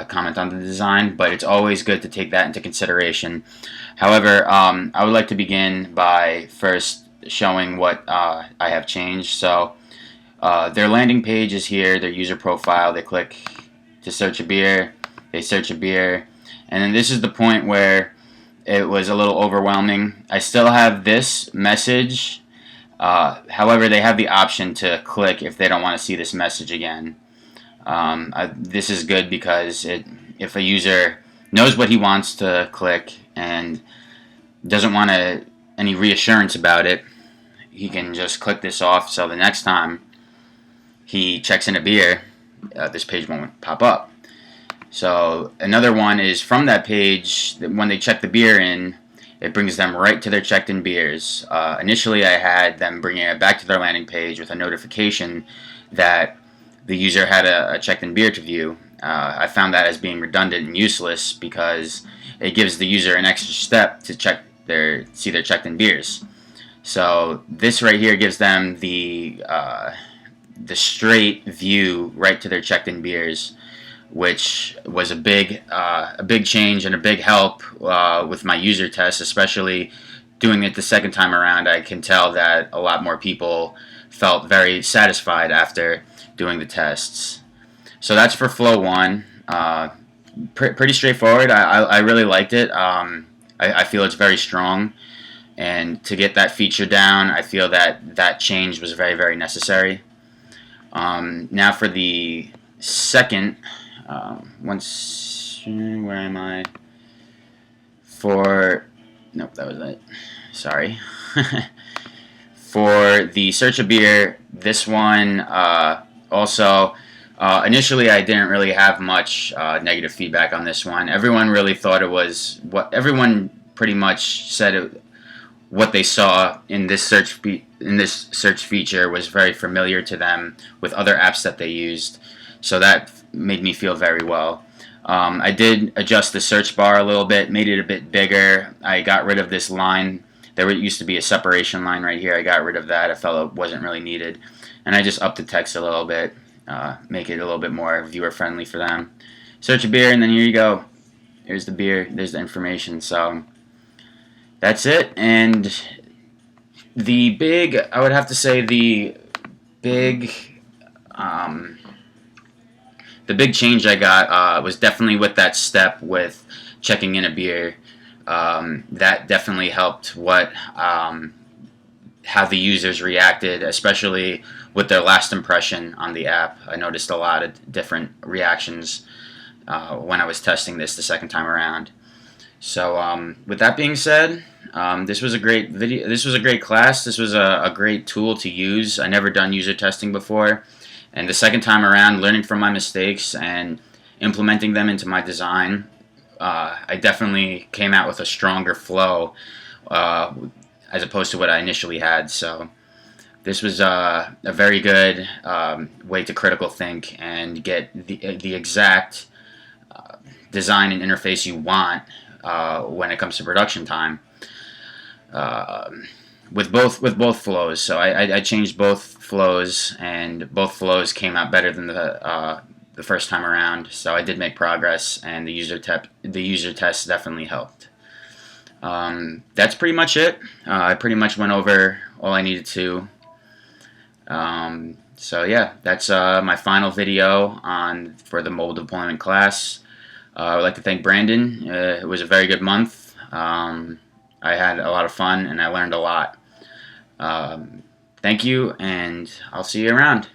comment on the design, but it's always good to take that into consideration. However, I would like to begin by first showing what I have changed. So their landing page is here, their user profile. They click to search a beer, they search a beer, and then this is the point where it was a little overwhelming. I still have this message. However, they have the option to click if they don't want to see this message again. This is good because if a user knows what he wants to click and doesn't want any reassurance about it, he can just click this off, so the next time he checks in a beer, this page won't pop up. So another one is from that page, when they check the beer in, it brings them right to their checked in beers. Initially I had them bringing it back to their landing page with a notification that the user had a checked in beer to view. I found that as being redundant and useless because it gives the user an extra step to see their checked in beers. So this right here gives them the straight view right to their checked in beers, which was a big change and a big help with my user test, especially doing it the second time around. I can tell that a lot more people felt very satisfied after doing the tests. So that's for Flow 1. Pretty straightforward. I really liked it. I feel it's very strong, and to get that feature down, I feel that change was very, very necessary. Now for the second, where am I? Nope, that was it. Sorry. For the search a beer, this one also, initially I didn't really have much negative feedback on this one. Everyone really thought it was everyone pretty much said what they saw in this search feature was very familiar to them with other apps that they used, so that made me feel very well. I did adjust the search bar a little bit, made it a bit bigger. I got rid of this line. There used to be a separation line right here. I got rid of that. I felt it wasn't really needed, and I just upped the text a little bit, make it a little bit more viewer friendly for them. Search a beer, and then here you go. Here's the beer. There's the information. So that's it. And I would have to say the big change I got was definitely with that step with checking in a beer. That definitely helped how the users reacted, especially with their last impression on the app. I noticed a lot of different reactions when I was testing this the second time around. So with that being said, this was a great video. This was a great class. This was a great tool to use. I never done user testing before, and the second time around, learning from my mistakes and implementing them into my design, I definitely came out with a stronger flow as opposed to what I initially had. So this was a very good way to critical think and get the exact design and interface you want when it comes to production time. With both flows. So I changed both flows, and both flows came out better than the first time around. So I did make progress, and the user test definitely helped. That's pretty much it. I pretty much went over all I needed to. So yeah, that's my final video for the mobile deployment class. I would like to thank Brandon. It was a very good month. I had a lot of fun, and I learned a lot. Thank you, and I'll see you around.